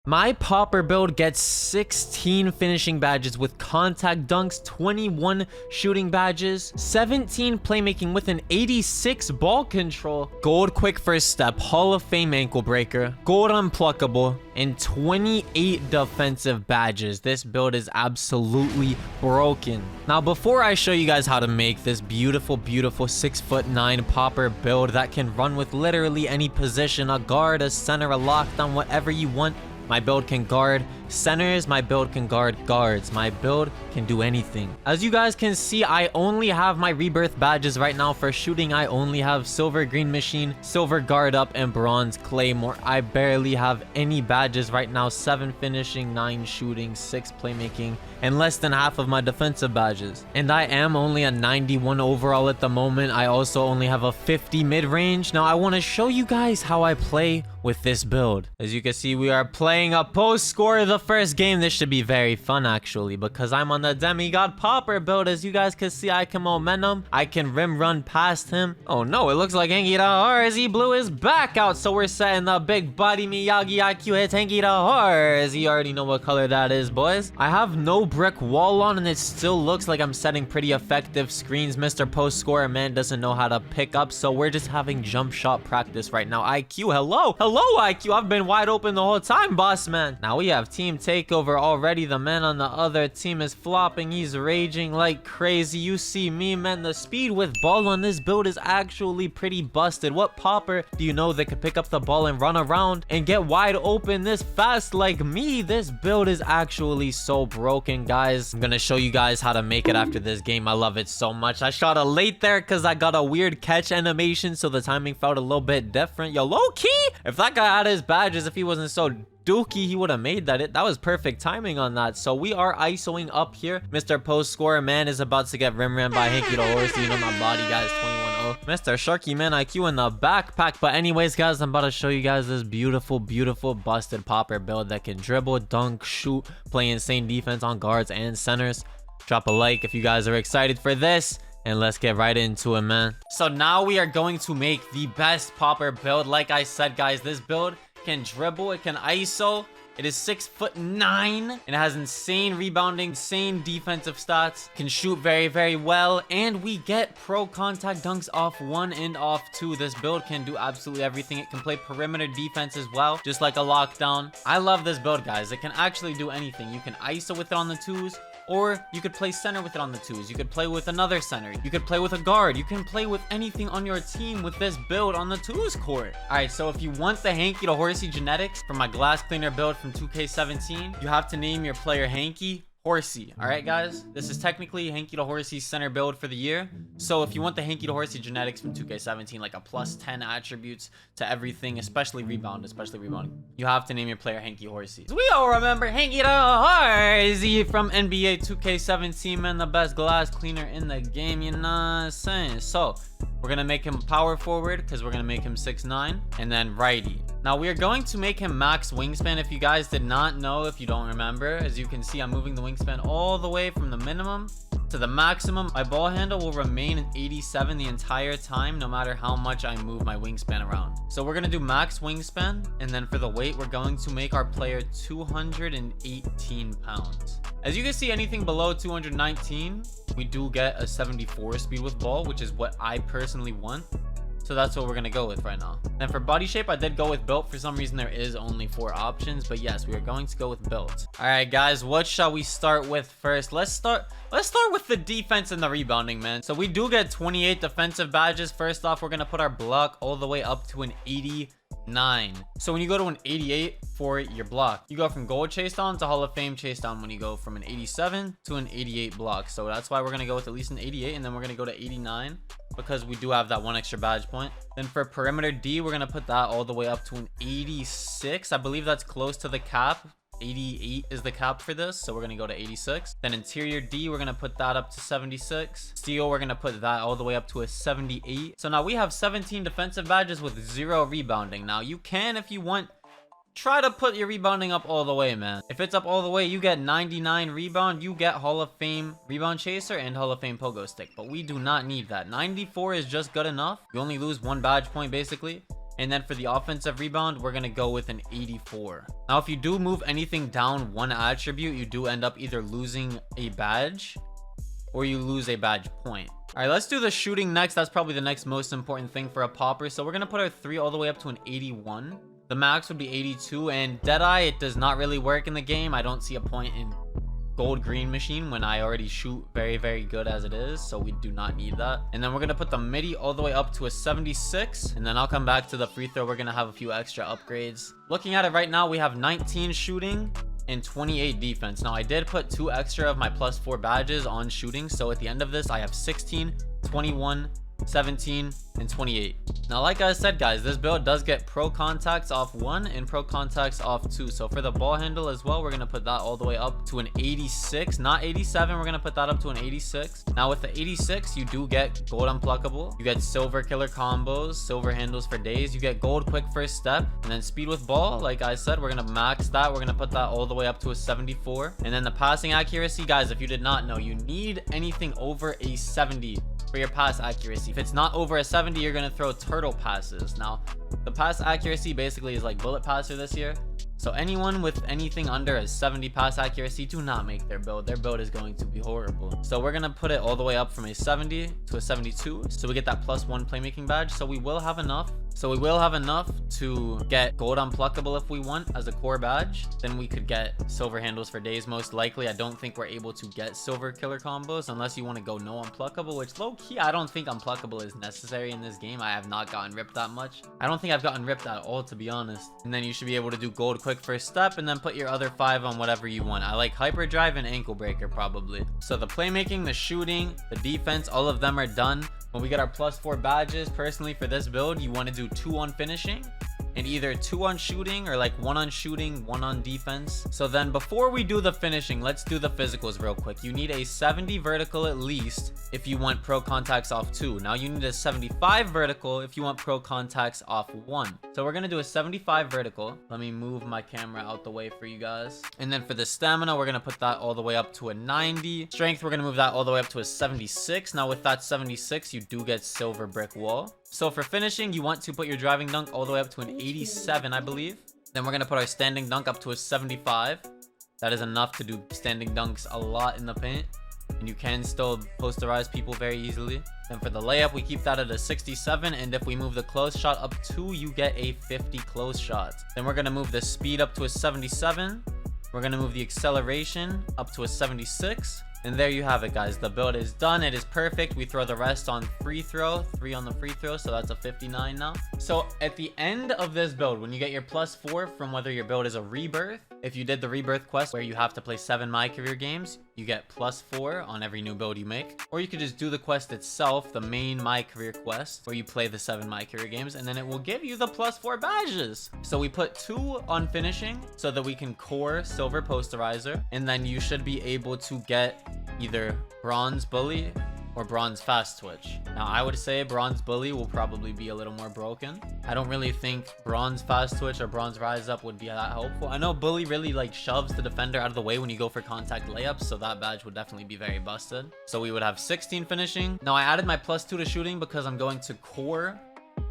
My popper build gets 16 finishing badges with contact dunks, 21 shooting badges, 17 playmaking with an 86 ball control, gold quick first step, Hall of Fame ankle breaker, gold unpluckable, and 28 defensive badges. This build is absolutely broken. Now, before I show you guys how to make this beautiful 6'9" popper build that can run with literally any position, a guard, a center, a lockdown, whatever you want. My build can guard centers, my build can guard guards, my build can do anything. As you guys can see, I only have my rebirth badges right now. For shooting, I only have silver green machine, silver guard up, and bronze claymore. I barely have any badges right now. 7 finishing, 9 shooting, 6 playmaking, and less than half of my defensive badges. And I am only a 91 overall at the moment. I also only have a 50 mid-range. Now I want to show you guys how I play with this build. As you can see, we are playing a post score of the first game. This should be very fun actually, because I'm on the Demigod popper build. As you guys can see, I can momentum, I can rim run past him. Oh no, it looks like Henki the Horse, he blew his back out, so we're setting the big body Miyagi IQ hits Henki the Horse. You already know what color that is, boys. I have no brick wall on, and it still looks like I'm setting pretty effective screens. Mr. Post Scorer man doesn't know how to pick up, so we're just having jump shot practice right now. IQ, hello IQ, I've been wide open the whole time, boss man. Now we have team takeover already. The man on the other team is flopping, he's raging like crazy. You see me, man, the speed with ball on this build is actually pretty busted. What popper do you know that could pick up the ball and run around and get wide open this fast like me? This build is actually so broken, guys. I'm gonna show you guys how to make it after this game. I love it so much. I shot a late there because I got a weird catch animation, so the timing felt a little bit different. Yo, low key, if that guy had his badges, if he wasn't so dookie, he would have made that. That was perfect timing on that. So we are ISOing up here. Mr. Post Scorer man is about to get rim ran by Henki the Horse. You know my body, guys. 21-0. Mr. Sharky man IQ in the backpack. But anyways, guys, I'm about to show you guys this beautiful busted popper build that can dribble, dunk, shoot, play insane defense on guards and centers. Drop a like if you guys are excited for this, and let's get right into it, man. So now we are going to make the best popper build. Like I said, guys, this build can dribble, it can ISO, it is 6'9", and it has insane rebounding, insane defensive stats, can shoot very well, and we get pro contact dunks off 1 and off 2. This build can do absolutely everything. It can play perimeter defense as well, just like a lockdown. I love this build, guys. It can actually do anything. You can ISO with it on the 2s, or you could play center with it on the 2s. You could play with another center. You could play with a guard. You can play with anything on your team with this build on the 2s court. All right, so if you want the Henki the Horsey genetics from my glass cleaner build from 2K17, you have to name your player Henki Horsey. All right, guys, this is technically Henki the Horsey's center build for the year. So if you want the Henki the Horsey genetics from 2K17, like a +10 attributes to everything, especially rebounding, you have to name your player Henki Horsey. So we all remember Henki the Horsey from NBA 2K17, man, the best glass cleaner in the game, you know what I'm saying? So we're gonna make him power forward because we're gonna make him 6'9", and then righty. Now we are going to make him max wingspan. If you guys did not know, if you don't remember, as you can see, I'm moving the wingspan all the way from the minimum to the maximum. My ball handle will remain in 87 the entire time, no matter how much I move my wingspan around. So we're gonna do max wingspan, and then for the weight, we're going to make our player 218 pounds. As you can see, anything below 219, we do get a 74 speed with ball, which is what I personally want. So that's what we're gonna go with right now. Then for body shape, I did go with built. For some reason, there is only 4 options, but yes, we are going to go with built. All right, guys, what shall we start with first? Let's start with the defense and the rebounding, man. So we do get 28 defensive badges. First off, we're gonna put our block all the way up to an 89. So when you go to an 88 for your block, you go from gold chase down to Hall of Fame chase down when you go from an 87 to an 88 block. So that's why we're gonna go with at least an 88, and then we're gonna go to 89 because we do have that 1 extra badge point. Then for perimeter D, we're gonna put that all the way up to an 86. I believe that's close to the cap. 88 is the cap for this, so we're gonna go to 86. Then interior D, we're gonna put that up to 76. Steel, we're gonna put that all the way up to a 78. So now we have 17 defensive badges with 0 rebounding. Now you can, if you want, try to put your rebounding up all the way, man. If it's up all the way, you get 99 rebound, you get Hall of Fame rebound chaser and Hall of Fame pogo stick, but we do not need that. 94 is just good enough. You only lose 1 badge point basically, And then for the offensive rebound, we're going to go with an 84. Now, if you do move anything down one attribute, you do end up either losing a badge or you lose a badge point. All right, let's do the shooting next. That's probably the next most important thing for a popper. So we're going to put our 3 all the way up to an 81. The max would be 82. And Deadeye, it does not really work in the game. I don't see a point in gold green machine when I already shoot very, very good as it is. So we do not need that. And then we're going to put the midi all the way up to a 76. And then I'll come back to the free throw. We're going to have a few extra upgrades. Looking at it right now, we have 19 shooting and 28 defense. Now I did put 2 extra of my +4 badges on shooting, so at the end of this I have 16, 21, 17, and 28. Now, like I said, guys, this build does get pro contacts off 1 and pro contacts off 2. So for the ball handle as well, we're gonna put that all the way up to an 86, not 87. We're gonna put that up to an 86. Now with the 86, you do get gold unpluckable, you get silver killer combos, silver handles for days, you get gold quick first step, and then speed with ball. Like I said, we're gonna max that. We're gonna put that all the way up to a 74. And then the passing accuracy, guys, if you did not know, you need anything over a 70 for your pass accuracy. If it's not over a 70, you're gonna throw turtle passes. Now the pass accuracy basically is like bullet passer this year, so anyone with anything under a 70 pass accuracy, do not make their build is going to be horrible. So we're gonna put it all the way up from a 70 to a 72, so we get that +1 playmaking badge. So we will have enough to get gold unpluckable if we want as a core badge. Then we could get silver handles for days most likely. I don't think we're able to get silver killer combos unless you want to go no unpluckable, which low key I don't think unpluckable is necessary in this game. I have not gotten ripped that much. I don't think I've gotten ripped at all, to be honest. And then you should be able to do gold quick first step and then put your other 5 on whatever you want. I like hyperdrive and ankle breaker probably. So the playmaking, the shooting, the defense, all of them are done. When we get our +4 badges, personally for this build, you want to do 2 on finishing and either 2 on shooting or like 1 on shooting, 1 on defense. So then before we do the finishing, let's do the physicals real quick. You need a 70 vertical at least if you want pro contacts off 2. Now you need a 75 vertical if you want pro contacts off 1. So we're gonna do a 75 vertical. Let me move my camera out the way for you guys. And then for the stamina, we're gonna put that all the way up to a 90. Strength, we're gonna move that all the way up to a 76. Now with that 76, you do get silver brick wall. So for finishing, you want to put your driving dunk all the way up to an 87, I believe. Then we're going to put our standing dunk up to a 75. That is enough to do standing dunks a lot in the paint. And you can still posterize people very easily. Then for the layup, we keep that at a 67. And if we move the close shot up 2, you get a 50 close shot. Then we're going to move the speed up to a 77. We're going to move the acceleration up to a 76. And there you have it, guys. The build is done. It is perfect. We throw the rest on free throw, 3 on the free throw, so that's a 59 now. So at the end of this build, when you get your +4 from whether your build is a rebirth, if you did the rebirth quest where you have to play 7 My Career games, you get +4 on every new build you make. Or you could just do the quest itself, the main My Career quest, where you play the 7 My Career games, and then it will give you the +4 badges. So we put 2 on finishing so that we can core silver posterizer, and then you should be able to get either bronze bully or bronze fast twitch. Now I would say bronze bully will probably be a little more broken. I don't really think bronze fast twitch or bronze rise up would be that helpful. I know bully really like shoves the defender out of the way when you go for contact layups, so that badge would definitely be very busted. So we would have 16 finishing. Now I added my +2 to shooting because I'm going to core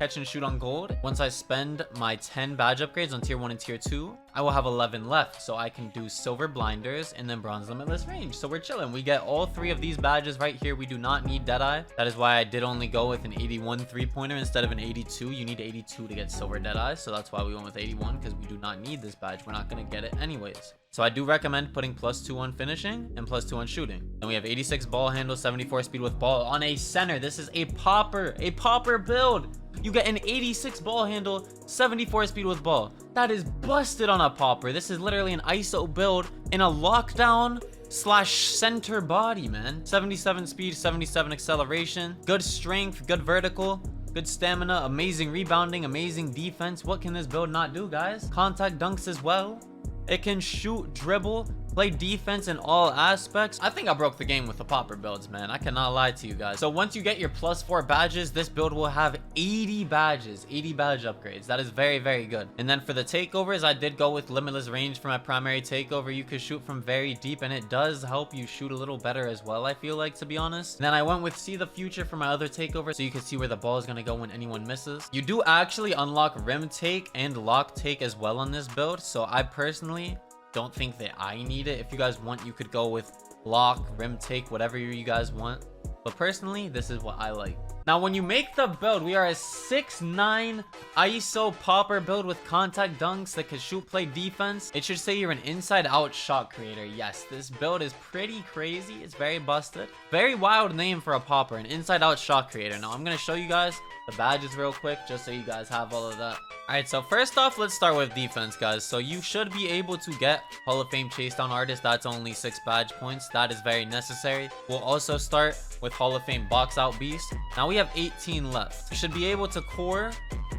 catch and shoot on gold. Once I spend my 10 badge upgrades on tier 1 and tier 2, I will have 11 left, so I can do silver blinders and then bronze limitless range. So we're chilling. We get all 3 of these badges right here. We do not need Deadeye. That is why I did only go with an 81 3-pointer instead of an 82. You need 82 to get silver Deadeye, so that's why we went with 81, because we do not need this badge. We're not going to get it anyways. So I do recommend putting +2 on finishing and +2 on shooting. Then we have 86 ball handle, 74 speed with ball on a center. This is a popper build. You get an 86 ball handle, 74 speed with ball. That is busted on a popper. This is literally an ISO build in a lockdown / center body, man. 77 speed, 77 acceleration, good strength, good vertical, good stamina, amazing rebounding, amazing defense. What can this build not do, guys? Contact dunks as well. It can shoot, dribble, play defense in all aspects. I think I broke the game with the popper builds, man. I cannot lie to you guys. So once you get your +4 badges, this build will have 80 badges, 80 badge upgrades. That is very, very good. And then for the takeovers, I did go with limitless range for my primary takeover. You could shoot from very deep, and it does help you shoot a little better as well, I feel like, to be honest. And then I went with see the future for my other takeover, so you can see where the ball is going to go when anyone misses. You do actually unlock rim take and lock take as well on this build, so I personally don't think that I need it. If you guys want, you could go with lock, rim take, whatever you guys want, but personally this is what I like. Now when you make the build, we are a 6'9" ISO popper build with contact dunks that can shoot, play defense. It should say you're an inside out shot creator. Yes, this build is pretty crazy. It's very busted. Very wild name for a popper, an inside out shot creator. Now I'm going to show you guys the badges real quick just so you guys have all of that. Alright, so first off, let's start with defense, guys. So you should be able to get Hall of Fame chase down artist. That's only 6 badge points. That is very necessary. We'll also start with Hall of Fame box out beast. Now we have 18 left. You should be able to core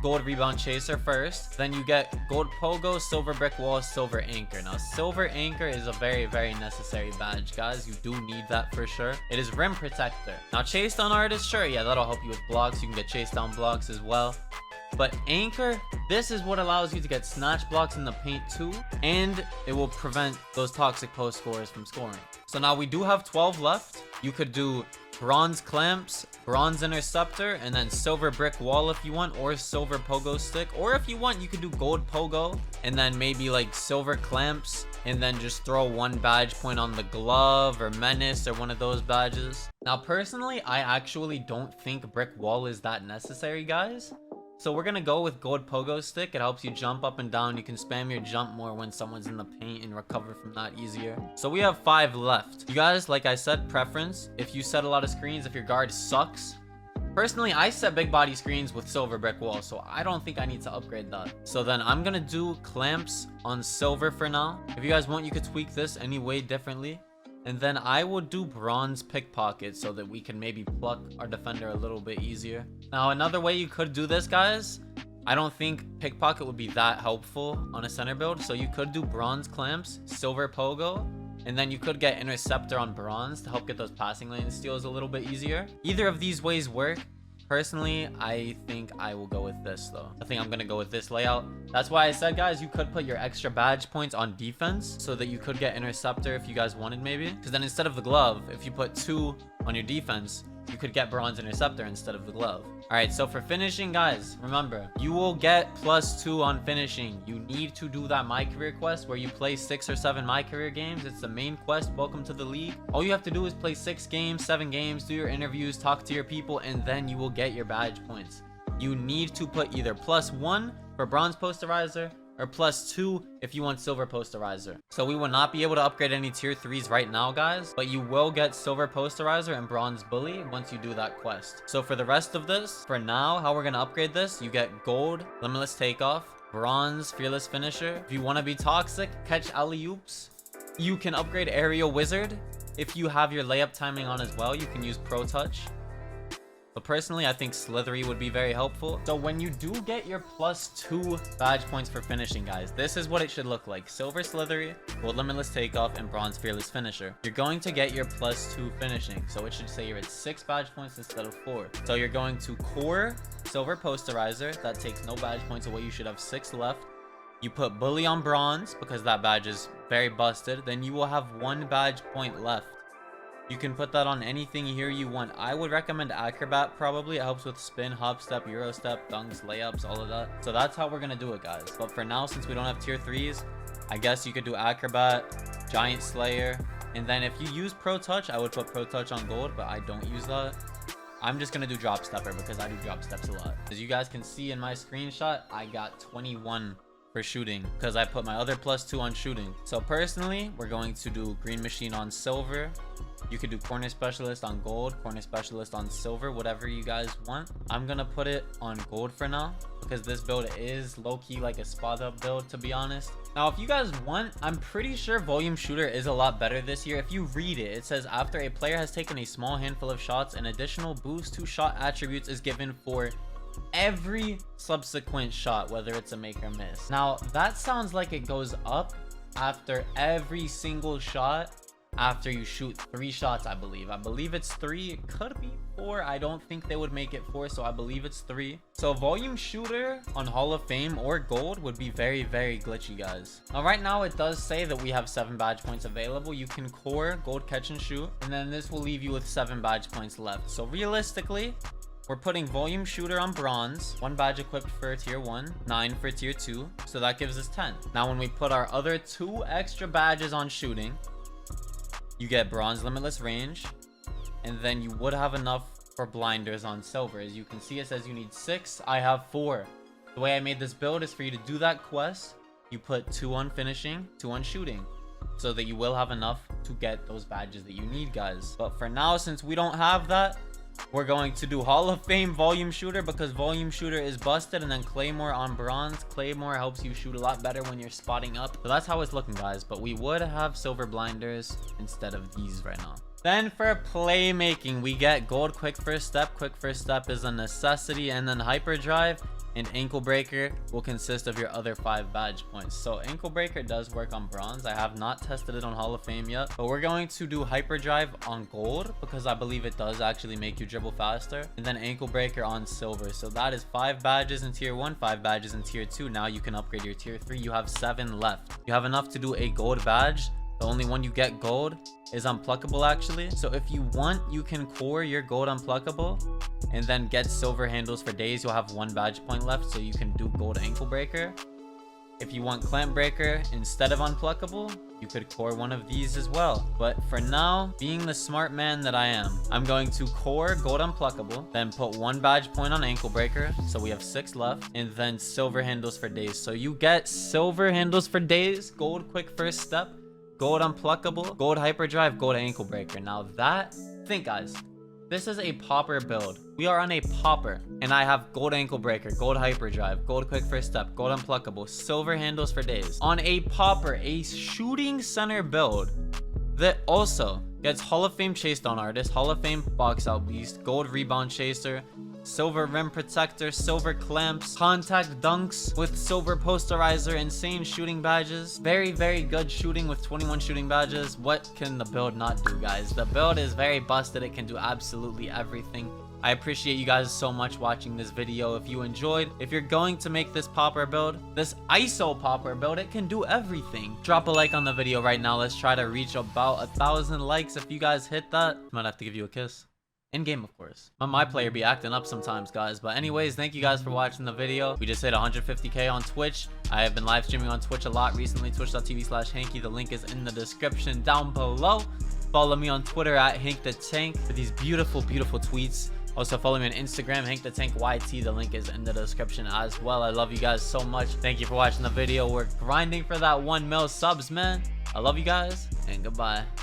gold rebound chaser first. Then you get gold pogo, silver brick wall, silver anchor. Now silver anchor is a very, very necessary badge, guys. You do need that for sure. It is rim protector. Now chase down artist, sure, yeah, that'll help you with blocks. You can get chase down blocks as well. But anchor, this is what allows you to get snatch blocks in the paint too, and it will prevent those toxic post scorers from scoring. So now we do have 12 left. You could do bronze clamps, bronze interceptor, and then silver brick wall if you want, or silver pogo stick. Or if you want, you could do gold pogo and then maybe like silver clamps, and then just throw 1 badge point on the glove or menace or one of those badges. Now personally, I actually don't think brick wall is that necessary, guys. So we're gonna go with gold pogo stick. It helps you jump up and down. You can spam your jump more when someone's in the paint and recover from that easier. So we have 5 left. You guys, like I said, preference. If you set a lot of screens, if your guard sucks. Personally, I set big body screens with silver brick wall, so I don't think I need to upgrade that. So then I'm gonna do clamps on silver for now. If you guys want, you could tweak this any way differently. And then I will do bronze pickpocket so that we can maybe pluck our defender a little bit easier. Now, another way you could do this, guys, I don't think pickpocket would be that helpful on a center build. So you could do bronze clamps, silver pogo, and then you could get interceptor on bronze to help get those passing lane steals a little bit easier. Either of these ways work. Personally, I think I will go with this though. I think I'm gonna go with this layout. That's why I said, guys, you could put your extra badge points on defense so that you could get interceptor if you guys wanted, maybe. Because then instead of the glove, if you put 2 on your defense, you could get bronze interceptor instead of the glove. All right, so for finishing, guys, remember, you will get +2 on finishing. You need to do that My Career quest where you play 6 or 7 My Career games. It's the main quest. Welcome to the league. All you have to do is play 6 games, 7 games, do your interviews, talk to your people, and then you will get your badge points. You need to put either +1 for bronze posterizer or +2 if you want silver posterizer. So we will not be able to upgrade any tier 3s right now, guys, but you will get silver posterizer and bronze bully once you do that quest. So for the rest of this, for now, how we're gonna upgrade this, you get gold limitless takeoff, bronze fearless finisher. If you want to be toxic, catch alley-oops, you can upgrade aerial wizard. If you have your layup timing on as well, you can use pro touch. But personally, I think slithery would be very helpful. So when you do get your +2 badge points for finishing, guys, this is what it should look like. Silver slithery, gold limitless takeoff, and bronze fearless finisher. You're going to get your +2 finishing. So it should say you're at 6 badge points instead of 4. So you're going to core silver posterizer. That takes no badge points away. You should have 6 left. You put bully on bronze because that badge is very busted. Then you will have 1 badge point left. You can put that on anything here you want. I would recommend acrobat probably. It helps with spin, hop step, euro step, dunks, layups, all of that. So that's how we're gonna do it, guys. But for now, since we don't have tier 3s, I guess you could do acrobat, giant slayer, and then if you use pro touch, I would put pro touch on gold, but I don't use that. I'm just gonna do drop stepper because I do drop steps a lot. As you guys can see in my screenshot, I got 21 for shooting because I put my other +2 on shooting. So personally, we're going to do green machine on silver. You could do corner specialist on gold, corner specialist on silver, whatever you guys want. I'm gonna put it on gold for now because this build is low-key like a spot up build, to be honest. Now, if you guys want, I'm pretty sure volume shooter is a lot better this year. If you read it, it says after a player has taken a small handful of shots, an additional boost to shot attributes is given for every subsequent shot, whether it's a make or miss. Now, that sounds like it goes up after every single shot. After you shoot 3 shots, I believe it's 3. It could be 4. I don't think they would make it 4, so I believe it's 3. So volume shooter on Hall of Fame or gold would be very, very glitchy, guys. Now right now it does say that we have 7 badge points available. You can core gold catch and shoot, and then this will leave you with 7 badge points left. So realistically, we're putting volume shooter on bronze, 1 badge equipped for tier 1, 9 for tier 2, so that gives us 10. Now when we put our other 2 extra badges on shooting, you get bronze limitless range, and then you would have enough for blinders on silver. As you can see, it says you need 6. I have 4. The way I made this build is for you to do that quest. You put 2 on finishing, 2 on shooting, so that you will have enough to get those badges that you need, guys. But for now, since we don't have that, we're going to do Hall of Fame volume shooter, because volume shooter is busted, and then claymore on bronze. Claymore helps you shoot a lot better when you're spotting up. So that's how it's looking, guys. But we would have silver blinders instead of these right now. Then for playmaking, we get gold quick first step. Quick first step is a necessity, and then hyperdrive and ankle breaker will consist of your other 5 badge points. So ankle breaker does work on bronze. I have not tested it on Hall of Fame yet, but we're going to do hyperdrive on gold because I believe it does actually make you dribble faster, and then ankle breaker on silver. So that is 5 badges in tier 1, 5 badges in tier 2. Now you can upgrade your tier 3. You have 7 left. You have enough to do a gold badge. The only one you get gold is unpluckable, actually. So if you want, you can core your gold unpluckable and then get silver handles for days. You'll have 1 badge point left, so you can do gold ankle breaker. If you want clamp breaker instead of unpluckable, you could core one of these as well. But for now, being the smart man that I am, I'm going to core gold unpluckable, then put 1 badge point on ankle breaker, so we have 6 left, and then silver handles for days. So you get silver handles for days, gold quick first step, gold unpluckable, gold hyperdrive, gold ankle breaker. Now that, think guys, this is a popper build. We are on a popper, and I have gold ankle breaker, gold hyperdrive, gold quick first step, gold unpluckable, silver handles for days. On a popper, a shooting center build that also gets Hall of Fame chase down artist, Hall of Fame box out beast, gold rebound chaser, silver rim protector, silver clamps, contact dunks with silver posterizer, insane shooting badges, very, very good shooting with 21 shooting badges. What can the build not do, guys? The build is very busted. It can do absolutely everything. I appreciate you guys so much watching this video. If you enjoyed, if you're going to make this popper build, this ISO popper build, it can do everything. Drop a like on the video right now. Let's try to reach about 1,000 likes. If you guys hit that, I might have to give you a kiss. In game, of course. My player be acting up sometimes, guys. But anyways, thank you guys for watching the video. We just hit 150k on Twitch. I have been live streaming on Twitch a lot recently. Twitch.tv/Hanky. The link is in the description down below. Follow me on Twitter at Hank the Tank for these beautiful, beautiful tweets. Also follow me on Instagram, Hank the Tank YT. The link is in the description as well. I love you guys so much. Thank you for watching the video. We're grinding for that 1 mil subs, man. I love you guys, and goodbye.